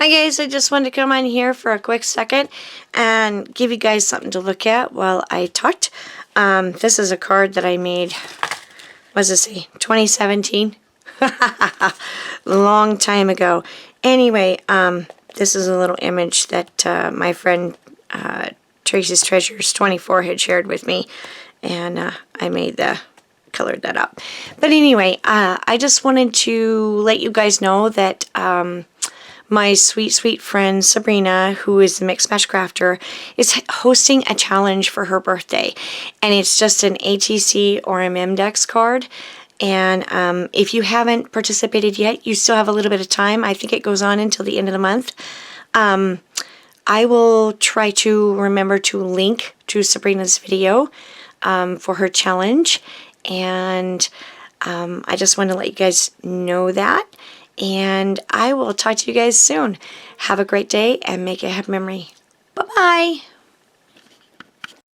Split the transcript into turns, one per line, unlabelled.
Hi guys, I just wanted to come on here for a quick second and give you guys something to look at while I talked. This is a card that I made, what does it say, 2017? Long time ago. Anyway, this is a little image that my friend Tracy's Treasures 24 had shared with me, and I colored that up. But anyway, I just wanted to let you guys know that my sweet friend Sabrina, who is the Mismatched crafter, is hosting a challenge for her birthday, and it's just an ATC or a Memdex card. And if you haven't participated yet, you still have a little bit of time. I think it goes on until the end of the month. I will try to remember to link to Sabrina's video for her challenge, and I just want to let you guys know that. And I will talk to you guys soon. Have a great day and make a happy memory. Bye-bye.